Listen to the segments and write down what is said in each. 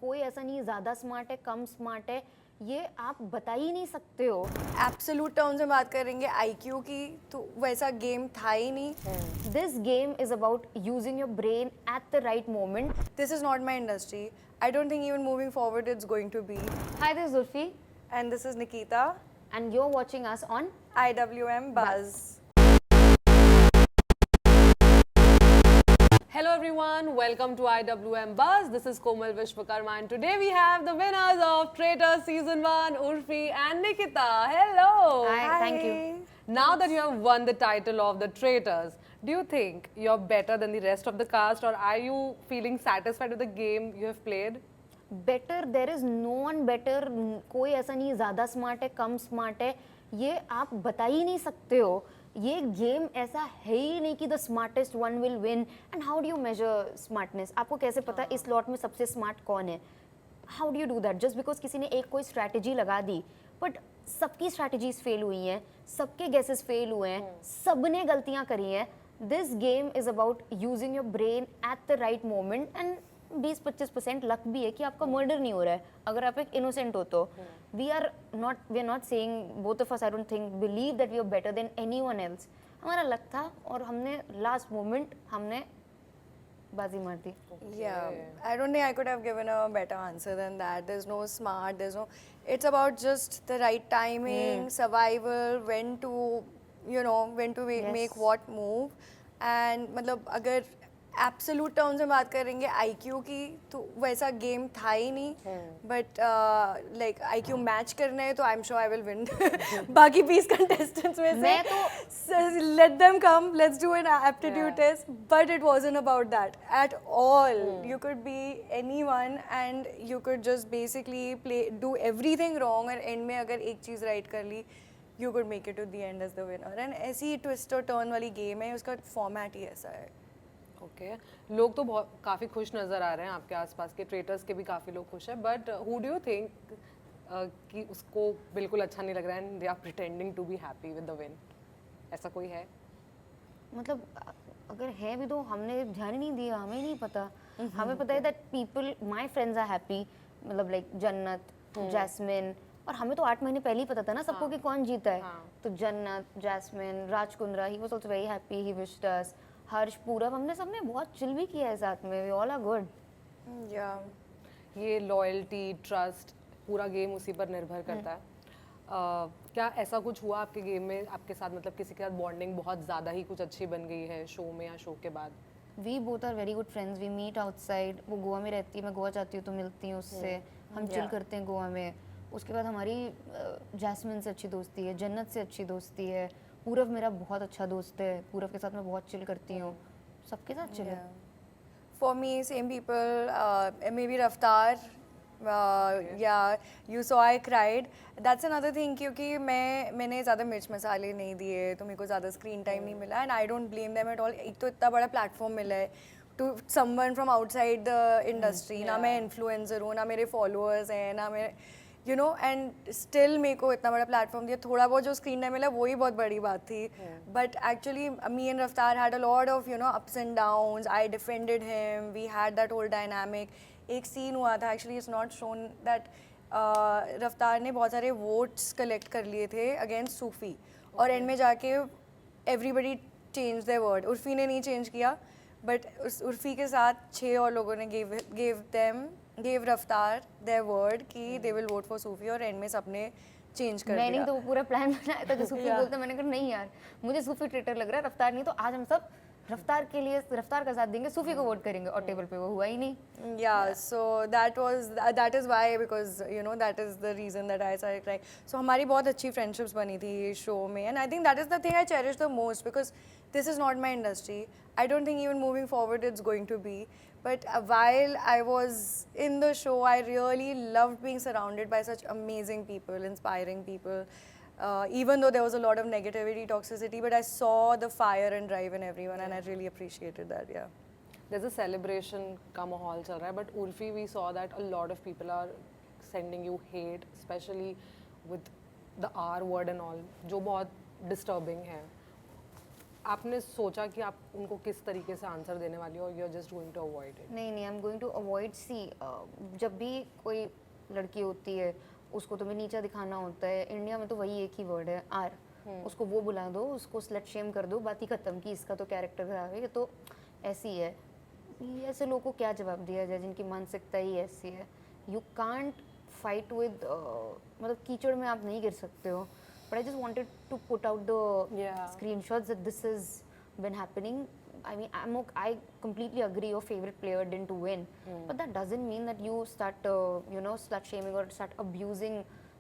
कोई ऐसा नहीं है ज़्यादा स्मार्ट है कम स्मार्ट है, ये आप बता ही नहीं सकते हो। एब्सोल्यूट टर्म्स में बात करेंगे आईक्यू की, तो वैसा गेम था ही नहीं. This game is about using your brain at the right moment. This is not my industry. I don't think even moving forward it's going to be. Hi, this Zulfi And this is Nikita, and you are watching us on IWM Buzz. Hello everyone, welcome to IWM Buzz. This is Komal Vishwakarma and today we have the winners of Traitors Season 1, Urfi and Nikita. Hello! Hi, thank you. Now that you have won the title of the Traitors, do you think you're better than the rest of the cast or are you feeling satisfied with the game you have played? Better, there is no one better. कोई ऐसा नहीं ज़्यादा smart है कम smart है, ये आप बता ही नहीं सकते हो। ये गेम ऐसा है ही नहीं कि the smartest one will win. And how do you measure smartness? आपको कैसे पता इस लॉट में सबसे स्मार्ट कौन है? How do you do that? Just because किसी ने एक कोई स्ट्रैटेजी लगा दी, बट सबकी स्ट्रैटेजीज फेल हुई हैं, सबके गेसेस फेल हुए हैं, सबने गलतियां करी हैं। This game is about using your brain at the right moment and 20-25% luck भी है कि आपका मर्डर नहीं हो रहा है अगर आप एक इनोसेंट हो तो। We are not saying, both of us I don't think believe that we are better than anyone else. हमारा लक था और हमने लास्ट मोमेंट हमने बाजी मार दी। Yeah, I don't think I could have given a better answer than that. There's no smart, there's no. It's about just the right timing, survival, when to, when to Yes. make what move. And मतलब अगर absolute terms में बात करेंगे IQ की, तो वैसा game था ही नहीं. बट लाइक आईक्यू मैच करना है तो I am sure I will win. बाकी 20 कंटेस्टेंट्स में मैं से let them come, let's do an aptitude test. But it wasn't about that at all. You could be anyone and you could just basically play do everything wrong और end में अगर एक चीज़ right कर ली, you could make it to the end as the winner. And ऐसी twist और turn वाली गेम है, उसका फॉर्मेट ही ऐसा है. ओके, लोग तो बहुत काफ़ी खुश नज़र आ रहे हैं आपके आसपास के, ट्रेटर्स के भी काफ़ी लोग खुश हैं, but who do you think कि उसको बिल्कुल अच्छा नहीं लग रहा है and they are pretending to be happy with the win? ऐसा कोई है? मतलब अगर है भी तो हमने ध्यान ही नहीं दिया, हमें नहीं पता। हमें पता है that people, my friends are happy, मतलब लाइक जन्नत, जैस्मिन, और हमें तो 8 महीने पहले ही पता था ना सबको कि कौन जीता है। तो Jannat, Jasmin, Raj Kundra, he was also very happy, he wished us, Harsh, Purab, हमने सबने बहुत चिल भी किया है साथ में। We all are good. या ये लॉयल्टी, ट्रस्ट, पूरा गेम उसी पर निर्भर करता है। क्या ऐसा कुछ हुआ आपके गेम में आपके साथ, मतलब किसी के साथ बॉन्डिंग बहुत ज़्यादा ही कुछ अच्छी बन गई है शो में या शो के बाद? We both are very good friends, we meet outside. वो गोवा में रहती है, मैं गोवा जाती हूँ तो मिलती हूँ उससे, हम चिल करते हैं गोवा में। उसके बाद हमारी जैस्मिन से अच्छी दोस्ती है, जन्नत से अच्छी दोस्ती है, पूरब मेरा बहुत अच्छा दोस्त है, पूरब के साथ मैं बहुत चिल करती हूँ, सबके साथ चिल है। For me, same people. Maybe Raftar. Yeah, you saw I cried. That's another thing, क्योंकि मैंने ज़्यादा मिर्च मसाले नहीं दिए तो मेरे को ज़्यादा स्क्रीन टाइम नहीं मिला. And I don't blame them at all. एक तो इतना बड़ा प्लेटफॉर्म मिला है to someone from outside the industry. ना मैं इन्फ्लुएंसर हूँ, ना मेरे फॉलोअर्स हैं, ना मेरे एंड स्टिल मेरे को इतना बड़ा प्लेटफॉर्म दिया. थोड़ा बहुत जो स्क्रीन टाइम मिला वही बहुत बड़ी बात थी. But actually me and Raftaar had a lot of ups and downs. I defended him, we had that whole dynamic. एक सीन हुआ था, actually it's not shown that Raftaar ने बहुत सारे वोट्स कलेक्ट कर लिए थे अगेंस्ट सूफी, और एंड में जाके everybody change their word. Urfi ने नहीं चेंज किया, बट उस उर्फी के साथ 6 और लोगों ने गेव रफ्तार देयर वर्ड कि दे विल वोट फॉर सूफी, और एंड में सबने चेंज कर दिया. मैंने तो वो पूरा प्लान बनाया था कि सूफी बोलते, मैंने कहा नहीं यार मुझे सूफी ट्रेटर लग रहा है, रफ्तार नहीं, तो आज हम सब रफ्तार के लिए रफ्तार का साथ देंगे, सूफी को वोट करेंगे, और टेबल पे वो हुआ ही नहीं. Yeah, so that is why, because that is the reason that I started crying. So हमारी बहुत अच्छी friendships बनी थी शो में, and I think that is the thing I cherish the most, because this is not my industry. I don't think even moving forward it's going to be. But while I was in the show, I really loved being surrounded by such amazing people, inspiring people. Even though there was a lot of negativity, toxicity, but I saw the fire and drive in everyone, and I really appreciated that. Yeah. There's a celebration का माहौल चल रहा है, but Urfi, we saw that a lot of people are sending you hate, especially with the R word and all, जो बहुत disturbing है. आपने सोचा कि आप उनको किस तरीके से आंसर देने वाली हो, you are just going to avoid it? नहीं नहीं, I am going to avoid. See, जब भी कोई लड़की होती है उसको तुम्हें नीचा दिखाना होता है, इंडिया में तो वही एक ही वर्ड है, आर। उसको वो बुला दो, उसको स्लट शेम कर दो, बात ही खत्म कि इसका तो कैरेक्टर खराब है, ये तो ऐसी है। ये ऐसे लोगों को क्या जवाब दिया जाए जिनकी मानसिकता ही ऐसी है? यू कांट फाइट विद, मतलब कीचड़ में आप नहीं गिर सकते हो। But I just wanted to put out the Yeah. screenshots that this has been happening. I mean, I completely agree your favorite player didn't win, but that doesn't mean that you start, slut shaming or start abusing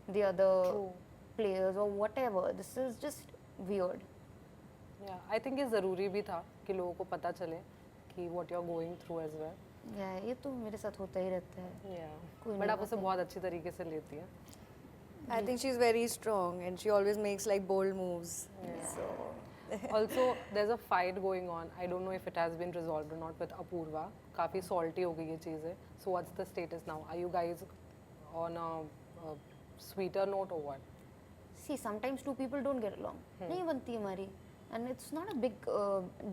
the other True. players or whatever. This is just weird. I think ये ज़रूरी भी था कि लोगों को पता चले कि what you are going through as well. Yeah, ये तो मेरे साथ होता ही रहता है। कोई बट नहीं आप उसे बात बहुत अच्छी तरीके से लेती हैं। I think she's very strong and she always makes like bold moves. So Also, there's a fight going on. I don't know if it has been resolved or not with Apurva. काफ़ी salty हो गई ये चीज़ें. So what's the status now? Are you guys on a sweeter note or what? See, sometimes two people don't get along. नहीं बनती हमारी, and it's not a big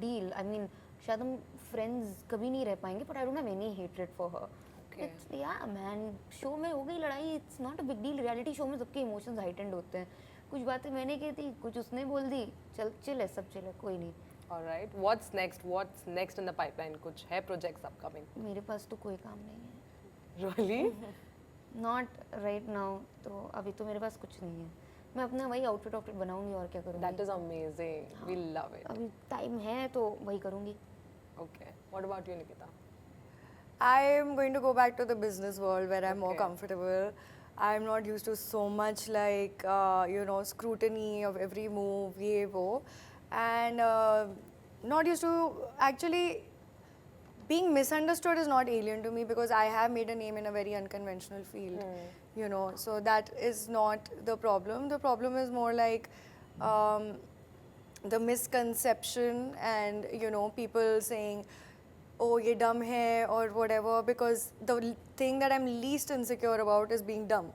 deal. I mean, शायद हम friends कभी नहीं रह पाएंगे, but I don't have any hatred for her. Okay. It's, yeah, man, show में हो गई लड़ाई, it's not a big deal. Reality show में सबके emotions heightened होते हैं। कुछ बातें मैंने की थी, कुछ उसने बोल दी, चल चिल है, सब चिल है, कोई नहीं। All right. What's next? What's next in the pipeline? कुछ है projects upcoming? मेरे पास तो कोई काम नहीं है, Really? not right now। तो अभी तो मेरे पास कुछ नहीं है। मैं अपना वही आउटफिट बनाऊंगी और क्या करूँगी। That is amazing. We love it. अभी टाइम है तो वही करूँगी। Okay. What about you, Nikita? I am going to go back to the business world where I'm more Okay. comfortable. I'm not used to so much like scrutiny of every move, ye wo, and not used to actually being misunderstood is not alien to me because I have made a name in a very unconventional field, you know. So that is not the problem. The problem is more like the misconception and people saying, oh ye dumb hai or whatever, because the thing that I'm least insecure about is being dumb.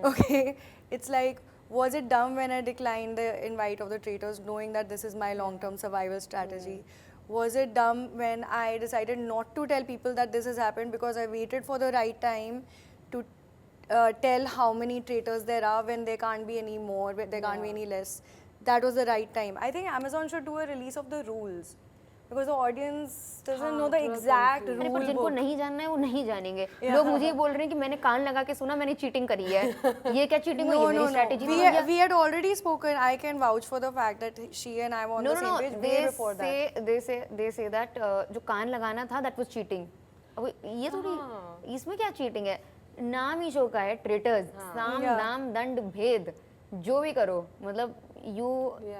Okay, it's like, was it dumb when I declined the invite of the traitors knowing that this is my long-term survival strategy? Was it dumb when I decided not to tell people that this has happened because I waited for the right time to tell how many traitors there are when there can't be any more, when there can't be any less? That was the right time. I think Amazon should do a release of the rules because the audience doesn't know the exact अरे पर rule जिनको book. नहीं जानना है वो नहीं जानेंगे। लोग मुझे ये बोल रहे हैं कि मैंने कान लगा के सुना, मैंने चीटिंग करी है। ये क्या चीटिंग हुई? No, ये no, मेरी no. Strategy We had already spoken. I can vouch for the fact that she and I were on No, the no, same no. page way before that. They say that जो कान लगाना था that was cheating. अब ये थोड़ी, इसमें क्या cheating है? नाम ही शो का है, ट्रेटर्स, साम Yeah. दाम दंड भेद, जो भी करो, मतलब you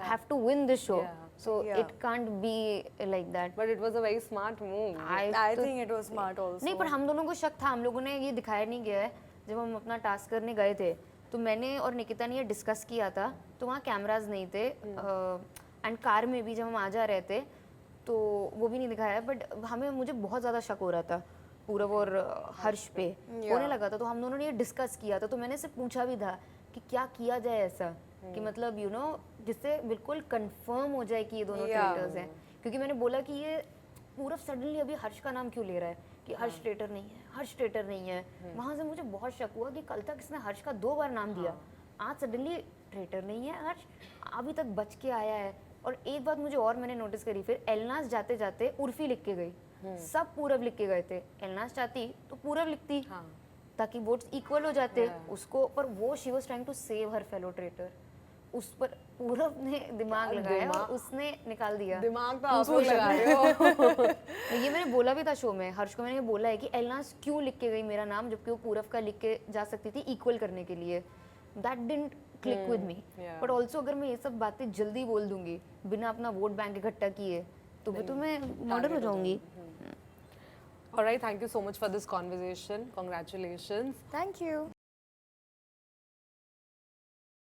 have to win this show. Yeah. So Yeah. it can't be like that. But it was a very smart move. I think it was smart also. नहीं, पर हम दोनों को शक था, हम लोगों ने ये दिखाया नहीं गया है। जब हम अपना टास्क करने गए थे तो मैंने और निकिता ने ये डिस्कस किया था, तो वहाँ कैमराज नहीं थे एंड कार में भी जब हम आ जा रहे थे तो वो भी नहीं दिखाया। बट मुझे बहुत ज़्यादा शक हो रहा था पूरब और हर्ष पे होने लगा था, तो हम दोनों ने ये डिस्कस किया था। तो मैंने से पूछा भी था कि क्या किया जाए ऐसा कि मतलब जिससे बिल्कुल कंफर्म हो जाए कि ये दोनों ट्रेटर्स हैं। क्योंकि मैंने बोला कि ये पूरब सडनली अभी हर्ष का नाम क्यों ले रहा है कि हर्ष ट्रेटर नहीं है, हर्ष ट्रेटर नहीं है। वहाँ से मुझे बहुत शक हुआ कि कल तक इसने हर्ष का 2 बार नाम दिया, आज सडनली ट्रेटर नहीं है हर्ष, अभी तक बच के आया है। और एक बात मुझे और मैंने नोटिस करी, फिर एलनास जाते जाते उर्फी लिख के गई, सब पूरब लिख के गए थे। एलनास चाहती तो पूरब लिखती ताकि वोट्स इक्वल हो जाते उसको, पर वो she was trying to save her fellow traitor. उस पर पूरब ने दिमाग लगाया और उसने निकाल दिया। दिमाग तो आप लोग लगा रहे हो। ये मैंने बोला भी था शो में, हर्ष को मैंने ये बोला है कि एलनास क्यों लिख के गई मेरा नाम जबकि वो पूरब का लिख के जा सकती थी इक्वल करने के लिए। That didn't click with me. But also अगर मैं ये सब बातें जल्दी बोल दूंगी बिना अपना वोट बैंक इकट्ठा किए तो मैं मर्डर हो जाऊंगी। All right, thank you so much for this conversation. Congratulations. Thank you.